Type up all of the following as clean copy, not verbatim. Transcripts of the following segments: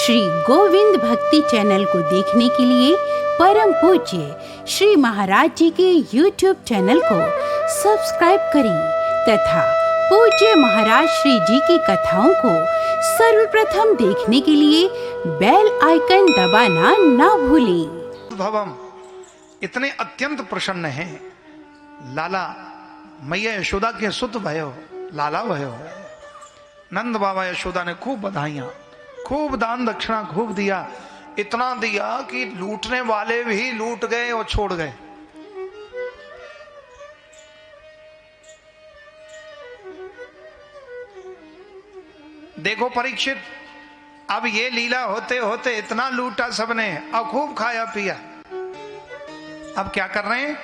श्री गोविंद भक्ति चैनल को देखने के लिए परम पूज्य श्री महाराज जी के YouTube चैनल को सब्सक्राइब करें तथा पूज्य महाराज श्री जी की कथाओं को सर्वप्रथम देखने के लिए बेल आइकन दबाना ना भूलें। भवम इतने अत्यंत प्रसन्न हैं। लाला मैया यशोदा के सुत भयो लाला भयो। नंद बाबा यशोदा ने खूब बधाइयां, खूब दान दक्षिणा खूब दिया। इतना दिया कि लूटने वाले भी लूट गए और छोड़ गए। देखो परीक्षित, अब ये लीला होते होते इतना लूटा सबने और खूब खाया पिया। अब क्या कर रहे हैं?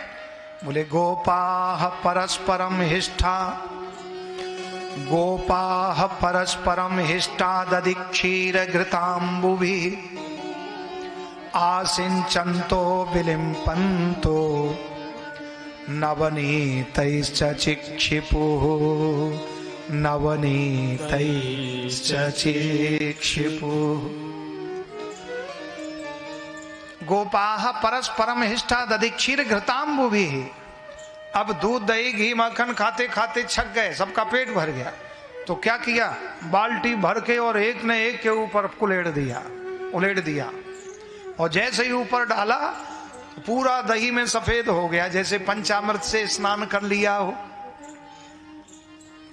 बोले गोपाः परस्परम हिष्ठा, गोपाः परस्परम हिष्ठा दधि क्षीर घृताम्बुभिः आसिंचन्तो विलिम्पन्तो नवनीतैश्च चिक्षिपुः नवनीतैश्च चिक्षिपुः। गोपाः परस्परम हिष्ठा दधि क्षीर घृताम्बुभिः। अब दूध दही घी मक्खन खाते खाते छक गए, सबका पेट भर गया। तो क्या किया? बाल्टी भर के और एक ने एक के ऊपर उलेट दिया और जैसे ही ऊपर डाला पूरा दही में सफेद हो गया, जैसे पंचामृत से स्नान कर लिया हो।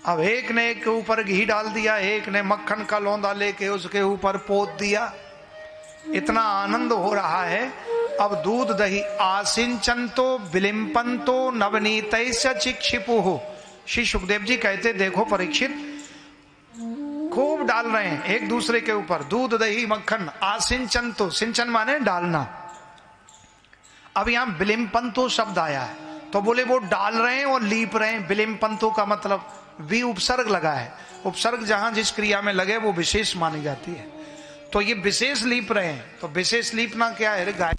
अब एक ने एक के ऊपर घी डाल दिया, एक ने मक्खन का लौंदा लेके उसके ऊपर पोत दिया। इतना आनंद हो रहा है। अब दूध दही आसिंचन्तो विलिम्पन्तो नवनीतैश्च चिक्षिपुः। श्री सुखदेव जी कहते, देखो परीक्षित, खूब डाल रहे हैं एक दूसरे के ऊपर दूध दही मक्खन। आसिंचन्तो, सिंचन माने डालना। अब यहां विलिम्पन्तो शब्द आया है तो बोले वो डाल रहे हैं और लीप रहे हैं। विलिम्पन्तो का मतलब वी उपसर्ग लगा है। उपसर्ग जहां जिस क्रिया में लगे वो विशेष मानी जाती है। तो ये विशेष लीप रहे हैं। तो विशेष लीपना क्या है? गाय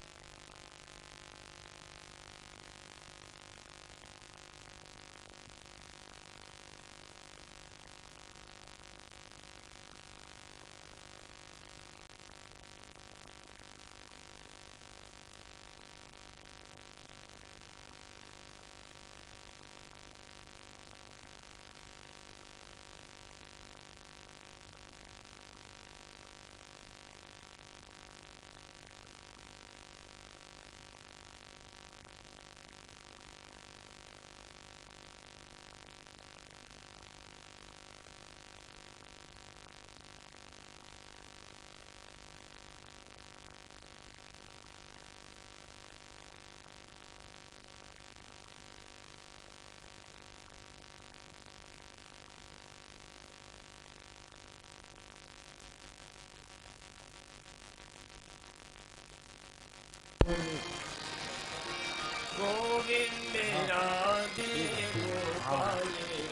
गोविंद राधे गोपाल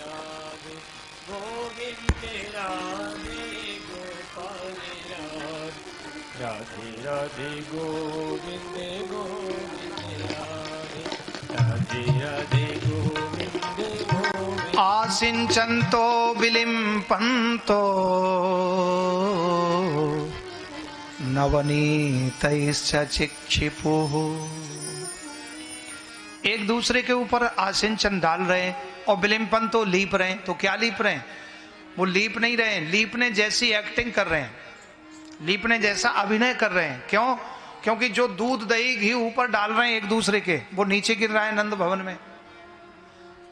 राधे, गोविंद राधे गोपाल राधे, राधे राधे गोविंद गोविंद राधे, राधे राधे गोविंद गोविंद। आसिंचन्तो विलिम्पन्तो नवनीतैश्च चिक्षिपुः। एक दूसरे के ऊपर आसिंचन डाल रहे हैं और विलिम्पन्तो लीप रहे हैं। तो क्या लीप रहे हैं? वो लीप नहीं रहे हैं, लीपने जैसी एक्टिंग कर रहे हैं, लीपने जैसा अभिनय कर रहे हैं। क्यों? क्योंकि जो दूध दही घी ऊपर डाल रहे हैं एक दूसरे के, वो नीचे गिर रहा है नंद भवन में।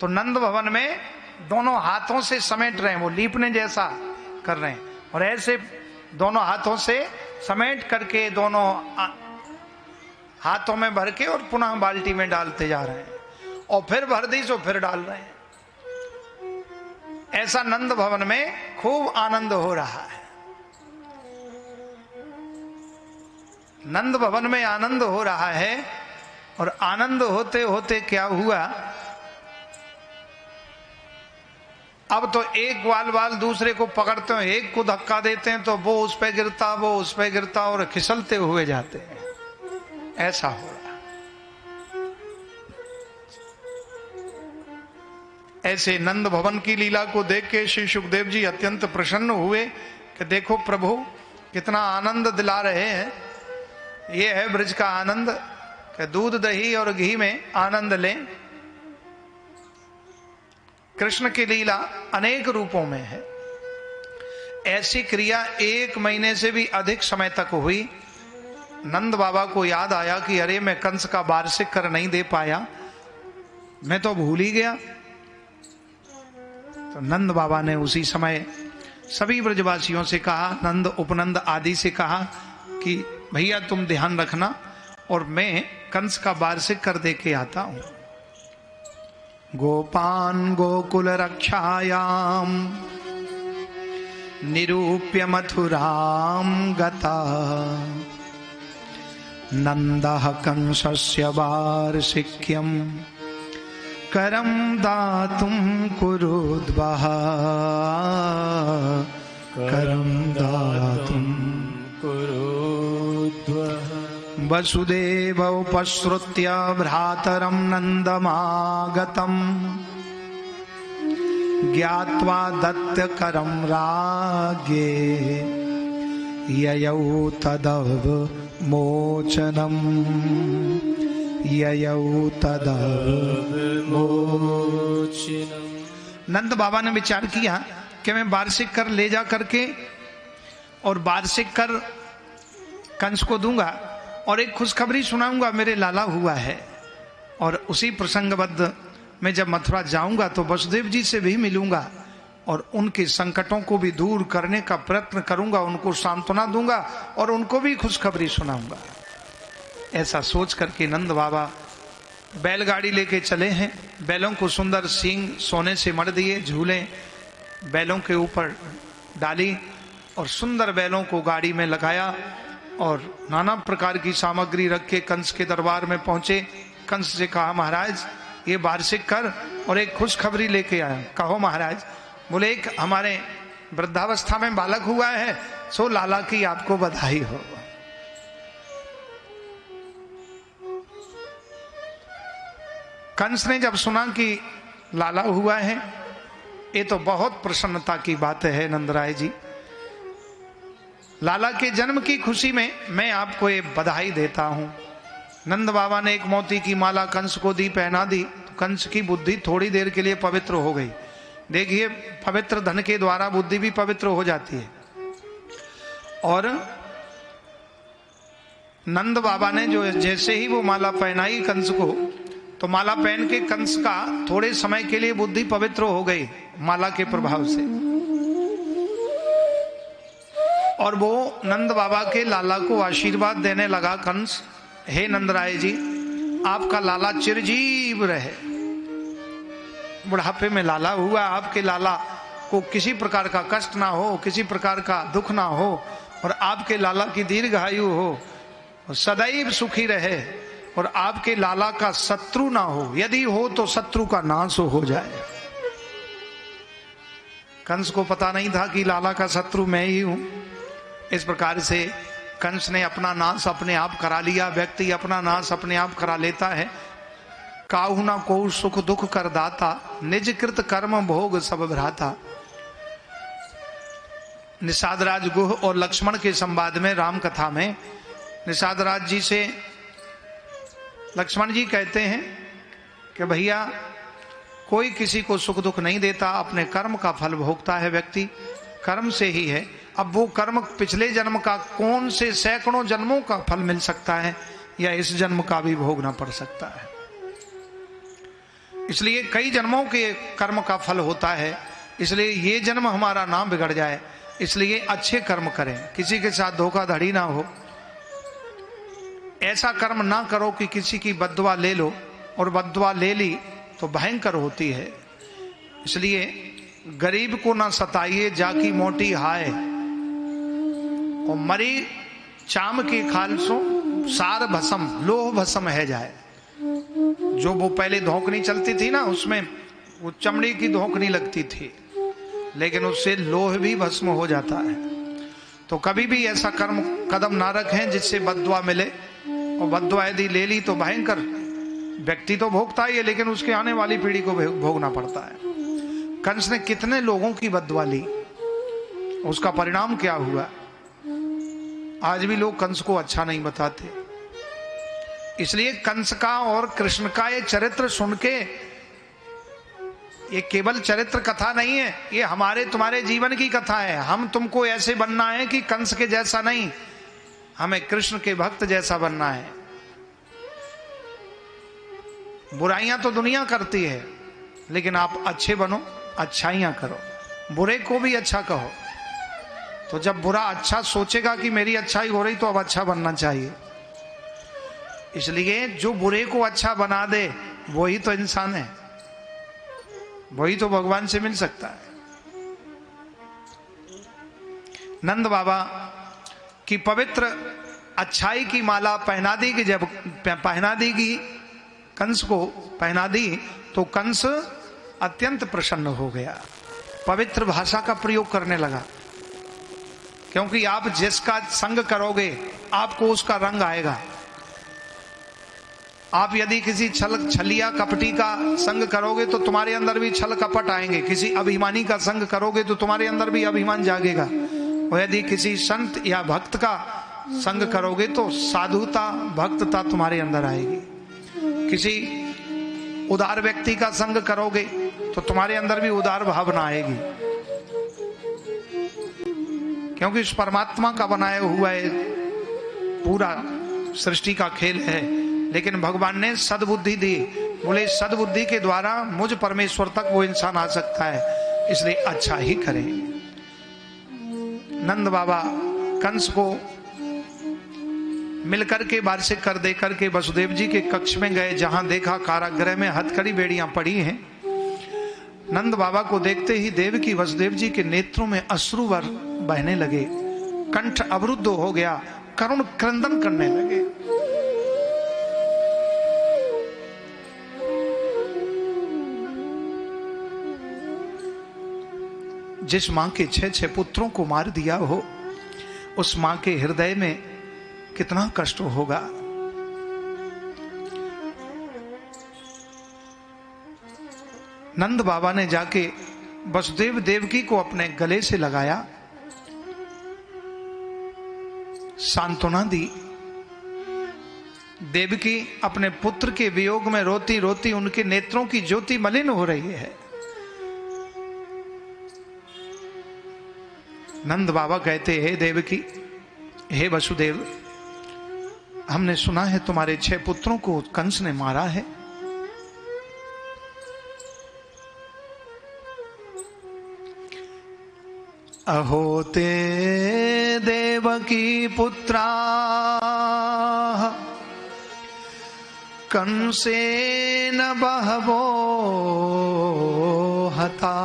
तो नंद भवन में दोनों हाथों से समेट रहे हैं, वो लीपने जैसा कर रहे हैं। और ऐसे दोनों हाथों से समेट करके दोनों हाथों में भर के और पुनः बाल्टी में डालते जा रहे हैं और फिर भर दी तो फिर डाल रहे हैं। ऐसा नंद भवन में खूब आनंद हो रहा है। नंद भवन में आनंद हो रहा है। और आनंद होते होते क्या हुआ? अब तो एक वाल दूसरे को पकड़ते हैं, एक को धक्का देते हैं तो वो उस पे गिरता, वो उस पे गिरता और खिसलते हुए जाते हैं। ऐसा हो रहा। ऐसे नंद भवन की लीला को देख के श्री सुखदेव जी अत्यंत प्रसन्न हुए कि देखो प्रभु, कितना आनंद दिला रहे हैं। ये है ब्रज का आनंद कि दूध दही और घी में आनंद लें। कृष्ण की लीला अनेक रूपों में है। ऐसी क्रिया 1 महीने से भी अधिक समय तक हुई। नंद बाबा को याद आया कि अरे मैं कंस का वार्षिक कर नहीं दे पाया, मैं तो भूल ही गया। तो नंद बाबा ने उसी समय सभी ब्रजवासियों से कहा, नंद उपनंद आदि से कहा कि भैया तुम ध्यान रखना और मैं कंस का वार्षिक कर दे के आता हूं। गोपान गोकुल रक्षायाम निरूप्य मथुराम गता नंदः कंसस्य वार्षिक्यम करम दातुम कुरुद्वः करम दातुम कुरुद्वः। वसुदेव उपसृत्य भ्रातरं नन्दमागतम् ज्ञात्वा दत्तकरं राज्ञे ययौ तदवमोचनम् ययौ तदवमोचनम्। नंद बाबा ने विचार किया कि मैं वार्षिक कर ले जा करके और वार्षिक कर कंस को दूंगा और एक खुशखबरी सुनाऊंगा, मेरे लाला हुआ है। और उसी प्रसंगबद्ध मैं जब मथुरा जाऊंगा तो वसुदेव जी से भी मिलूंगा और उनके संकटों को भी दूर करने का प्रयत्न करूंगा, उनको सांत्वना दूंगा और उनको भी खुशखबरी सुनाऊंगा। ऐसा सोच करके नंद बाबा बैलगाड़ी लेके चले हैं। बैलों को सुंदर सींग सोने से मढ़ दिए, झूले बैलों के ऊपर डाली और सुंदर बैलों को गाड़ी में लगाया और नाना प्रकार की सामग्री रख के कंस के दरबार में पहुंचे। कंस से कहा, महाराज ये वार्षिक कर और एक खुशखबरी लेके आया। कहो महाराज। बोले, एक हमारे वृद्धावस्था में बालक हुआ है, सो लाला की आपको बधाई हो। कंस ने जब सुना कि लाला हुआ है, ये तो बहुत प्रसन्नता की बात है नंदराय जी। लाला के जन्म की खुशी में मैं आपको ये बधाई देता हूं। नंद बाबा ने एक मोती की माला कंस को दी, पहना दी, तो कंस की बुद्धि थोड़ी देर के लिए पवित्र हो गई। देखिए, पवित्र धन के द्वारा बुद्धि भी पवित्र हो जाती है। और नंद बाबा ने जो जैसे ही वो माला पहनाई कंस को, तो माला पहन के कंस का थोड़े समय के लिए बुद्धि पवित्र हो गई माला के प्रभाव से। और वो नंद बाबा के लाला को आशीर्वाद देने लगा कंस, हे नंदराय जी, आपका लाला चिरजीव रहे। बुढ़ापे में लाला हुआ, आपके लाला को किसी प्रकार का कष्ट ना हो, किसी प्रकार का दुख ना हो, और आपके लाला की दीर्घायु हो, और सदैव सुखी रहे, और आपके लाला का शत्रु ना हो, यदि हो तो शत्रु का नाश हो जाए। कंस को पता नहीं था कि लाला का शत्रु मैं ही हूं। इस प्रकार से कंस ने अपना नाश अपने आप करा लिया। व्यक्ति अपना नाश अपने आप करा लेता है। काहू ना को सुख दुख कर दाता, निज कृत कर्म भोग सब भ्राता। निषाद राज गुह और लक्ष्मण के संवाद में, राम कथा में, निषाद राज जी से लक्ष्मण जी कहते हैं कि भैया कोई किसी को सुख दुख नहीं देता, अपने कर्म का फल भोगता है व्यक्ति, कर्म से ही है। अब वो कर्म पिछले जन्म का कौन से सैकड़ों जन्मों का फल मिल सकता है, या इस जन्म का भी भोगना पड़ सकता है। इसलिए कई जन्मों के कर्म का फल होता है। इसलिए ये जन्म हमारा ना बिगड़ जाए, इसलिए अच्छे कर्म करें, किसी के साथ धोखाधड़ी ना हो। ऐसा कर्म ना करो कि किसी की बद्दुआ ले लो, और बद्दुआ ले ली तो भयंकर होती है। इसलिए गरीब को ना सताइए, जाकी मोटी हाय, और मरी चाम की खालसों सार भसम लोह भसम है जाए। जो वो पहले धोकनी चलती थी ना, उसमें वो चमड़ी की धोकनी लगती थी, लेकिन उससे लोह भी भस्म हो जाता है। तो कभी भी ऐसा कर्म कदम ना रखें जिससे बद्दुआ मिले, और बद्दुआ यदि ले ली तो भयंकर, व्यक्ति तो भोगता ही है लेकिन उसके आने वाली पीढ़ी को भोगना पड़ता है। कंस ने कितने लोगों की बद्दुआ ली, उसका परिणाम क्या हुआ? आज भी लोग कंस को अच्छा नहीं बताते। इसलिए कंस का और कृष्ण का ये चरित्र सुन के, ये केवल चरित्र कथा नहीं है, ये हमारे तुम्हारे जीवन की कथा है। हम तुमको ऐसे बनना है कि कंस के जैसा नहीं, हमें कृष्ण के भक्त जैसा बनना है। बुराइयां तो दुनिया करती है, लेकिन आप अच्छे बनो, अच्छाइयां करो, बुरे को भी अच्छा कहो। तो जब बुरा अच्छा सोचेगा कि मेरी अच्छाई हो रही, तो अब अच्छा बनना चाहिए। इसलिए जो बुरे को अच्छा बना दे वही तो इंसान है, वही तो भगवान से मिल सकता है। नंद बाबा की पवित्र अच्छाई की माला पहना दी कि जब पहना दी कि कंस को पहना दी, तो कंस अत्यंत प्रसन्न हो गया, पवित्र भाषा का प्रयोग करने लगा। क्योंकि आप जिसका संग करोगे आपको उसका रंग आएगा। आप यदि किसी छलिया कपटी का संग करोगे तो तुम्हारे अंदर भी छल कपट आएंगे। किसी अभिमानी का संग करोगे तो तुम्हारे अंदर भी अभिमान जागेगा। और यदि किसी संत या भक्त का संग करोगे तो साधुता भक्तता तुम्हारे अंदर आएगी। किसी उदार व्यक्ति का संग करोगे तो तुम्हारे अंदर भी उदार भावना आएगी। क्योंकि इस परमात्मा का बनाया हुआ है, पूरा सृष्टि का खेल है। लेकिन भगवान ने सद्बुद्धि दी, बोले सद्बुद्धि के द्वारा मुझ परमेश्वर तक वो इंसान आ सकता है, इसलिए अच्छा ही करें। नंद बाबा कंस को मिलकर के वार्षिक कर दे करके वसुदेव जी के कक्ष में गए, जहां देखा कारागृह में हथकड़ी बेड़ियां पड़ी हैं। नंद बाबा को देखते ही देवकी वसुदेव जी के नेत्रों में अश्रु बहने लगे, कंठ अवरुद्ध हो गया, करुण क्रंदन करने लगे। जिस मां के 6 पुत्रों को मार दिया हो, उस मां के हृदय में कितना कष्ट होगा। नंद बाबा ने जाके वसुदेव देवकी को अपने गले से लगाया, सांत्वना दी। देवकी अपने पुत्र के वियोग में रोती रोती, उनके नेत्रों की ज्योति मलिन हो रही है। नंद बाबा कहते, हे देवकी, हे वसुदेव, हमने सुना है तुम्हारे 6 पुत्रों को कंस ने मारा है। अहो ते देवकी पुत्रा कंसेन बहवो हता,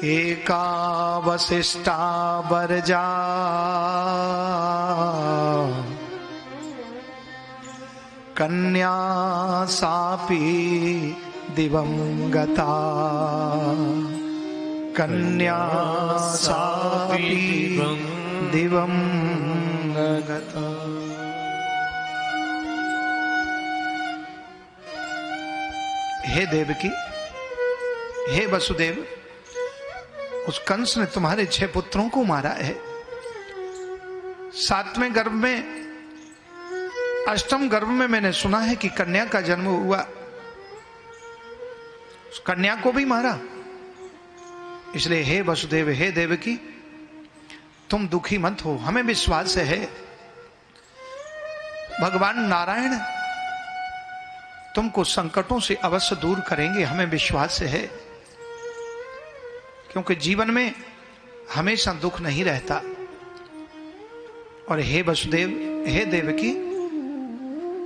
एका वसिष्ठा वर्जा कन्या सापी दिवं गता, कन्या सापी दिवं गता। हे देवकी, हे वसुदेव, उस कंस ने तुम्हारे 6 पुत्रों को मारा है। 7वें गर्भ में, 8म गर्भ में मैंने सुना है कि कन्या का जन्म हुआ, उस कन्या को भी मारा। इसलिए हे वसुदेव, हे देवकी, तुम दुखी मत हो, हमें विश्वास है भगवान नारायण तुमको संकटों से अवश्य दूर करेंगे, हमें विश्वास है। क्योंकि जीवन में हमेशा दुख नहीं रहता। और हे वसुदेव, हे देवकी,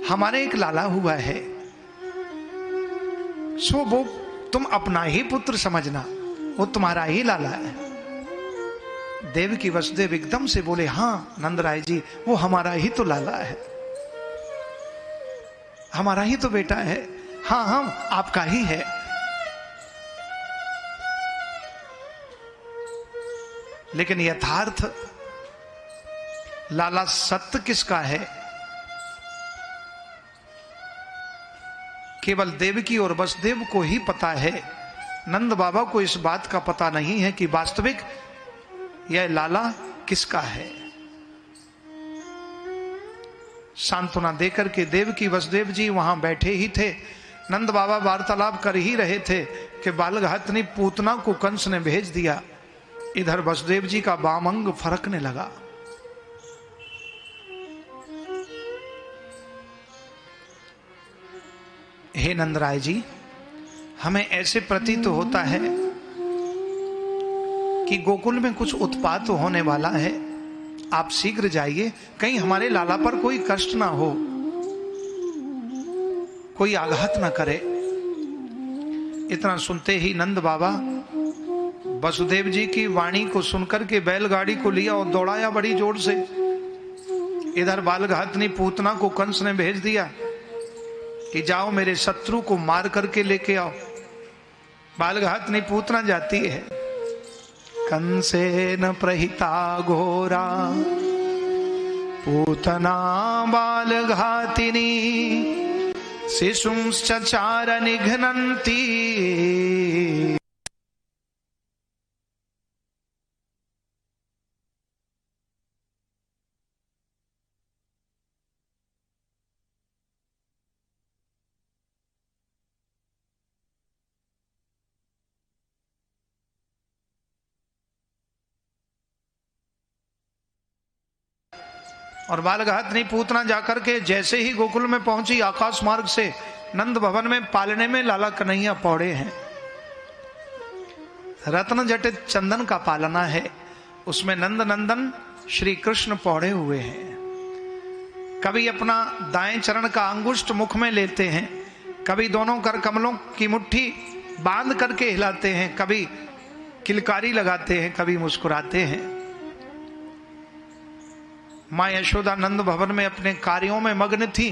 हमारे एक लाला हुआ है, सो वो तुम अपना ही पुत्र समझना, वो तुम्हारा ही लाला है। देवकी वसुदेव एकदम से बोले, हाँ नंदराय जी, वो हमारा ही तो लाला है, हमारा ही तो बेटा है। हाँ हम आपका ही है। लेकिन यथार्थ लाला सत्य किसका है? केवल देवकी और वसुदेव को ही पता है। नंद बाबा को इस बात का पता नहीं है कि वास्तविक यह लाला किसका है। सांत्वना देकर के देवकी वसुदेव जी वहां बैठे ही थे। नंद बाबा वार्तालाप कर ही रहे थे कि बालघातनी पूतना को कंस ने भेज दिया। इधर वसुदेव जी का बामंग फरकने लगा। हे नंदराय जी, हमें ऐसे प्रतीत होता है कि गोकुल में कुछ उत्पात होने वाला है। आप शीघ्र जाइए, कहीं हमारे लाला पर कोई कष्ट ना हो, कोई आघात ना करे। इतना सुनते ही नंद बाबा वसुदेव जी की वाणी को सुनकर के बैलगाड़ी को लिया और दौड़ाया बड़ी जोर से। इधर बालघातनी पूतना को कंस ने भेज दिया कि जाओ मेरे शत्रु को मार करके लेके आओ। बालघातनी पूतना जाती है। कंसेन प्रहिता घोरा पूतना बालघातिनी शिशुंश्चचार निघ्नन्ति। और बालघातनी पूतना जाकर के जैसे ही गोकुल में पहुंची, आकाश मार्ग से नंद भवन में पालने में लाला कन्हैया पौड़े हैं। रत्न जटित चंदन का पालना है, उसमें नंद नंदन श्री कृष्ण पौड़े हुए हैं। कभी अपना दाएं चरण का अंगुष्ठ मुख में लेते हैं, कभी दोनों कर कमलों की मुट्ठी बांध करके हिलाते हैं, कभी किलकारी लगाते हैं, कभी मुस्कुराते हैं। माँ यशोदा नंद भवन में अपने कार्यों में मग्न थी।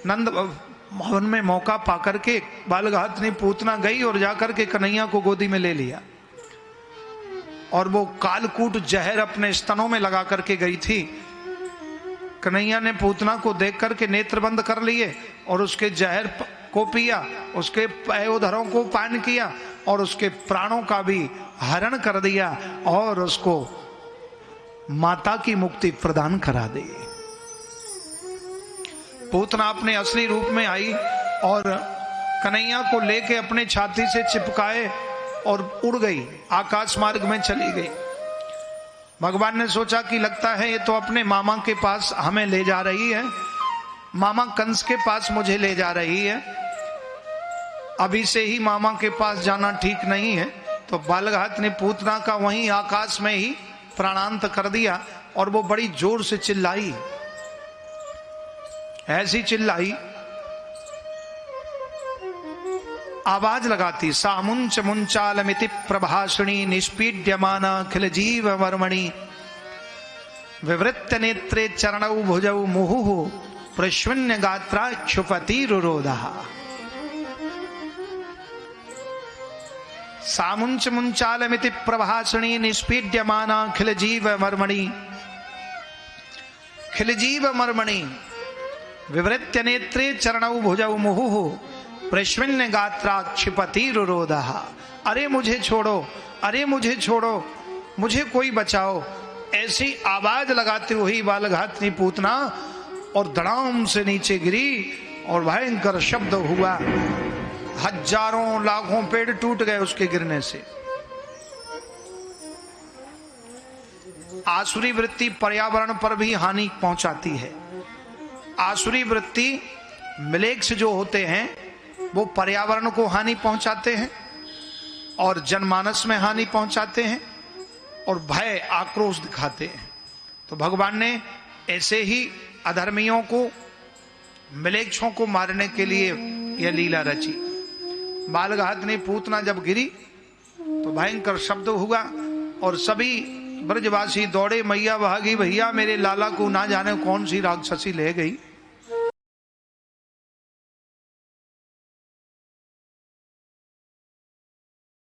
नंद भवन में मौका पाकर के बालघातनी पूतना गई और जाकर के कन्हैया को गोदी में ले लिया और वो कालकूट जहर अपने स्तनों में लगा करके गई थी। कन्हैया ने पूतना को देख करके नेत्र बंद कर लिए और उसके जहर को पिया, उसके पयोधरों को पान किया और उसके प्राणों का भी हरण कर दिया और उसको माता की मुक्ति प्रदान करा दी। पूतना अपने असली रूप में आई और कन्हैया को लेके अपने छाती से चिपकाए और उड़ गई, आकाश मार्ग में चली गई। भगवान ने सोचा कि लगता है ये तो अपने मामा के पास हमें ले जा रही है, मामा कंस के पास मुझे ले जा रही है, अभी से ही मामा के पास जाना ठीक नहीं है। तो बालघातनी पूतना का वहीं आकाश में ही प्राणांत कर दिया और वो बड़ी जोर से चिल्लाई, ऐसी चिल्लाई आवाज लगाती, सामुंच मुंचालमिति प्रभाषणी निष्पीड्यमाना खिल जीव वर्मणि विवृत्त नेत्रे चरणौ भुजौ मुहुः प्रश्वन्य गात्रा क्षुपतिरुरोधः। सामुंच मुंचालमिति प्रभाषणी निष्पीड्यमाना खिल जीव मर्मणि विवृत्य नेत्रे चरणौ भुजौ मुहुः प्रश्वन्य गात्रा क्षिपतिरुरोधः। अरे मुझे छोड़ो, अरे मुझे छोड़ो, मुझे कोई बचाओ, ऐसी आवाज लगाती हुई बालघातनी पूतना और धड़ाम से नीचे गिरी और भयंकर शब्द हुआ। हजारों लाखों पेड़ टूट गए उसके गिरने से। आसुरी वृत्ति पर्यावरण पर भी हानि पहुंचाती है। आसुरी वृत्ति म्लेच्छ जो होते हैं वो पर्यावरण को हानि पहुंचाते हैं और जनमानस में हानि पहुंचाते हैं और भय आक्रोश दिखाते हैं। तो भगवान ने ऐसे ही अधर्मियों को, म्लेच्छों को मारने के लिए यह लीला रची। बालघातनी पूतना जब गिरी तो भयंकर शब्द हुआ और सभी ब्रजवासी दौड़े, मैया भागी, भैया मेरे लाला को ना जाने कौन सी राक्षसी ले गई।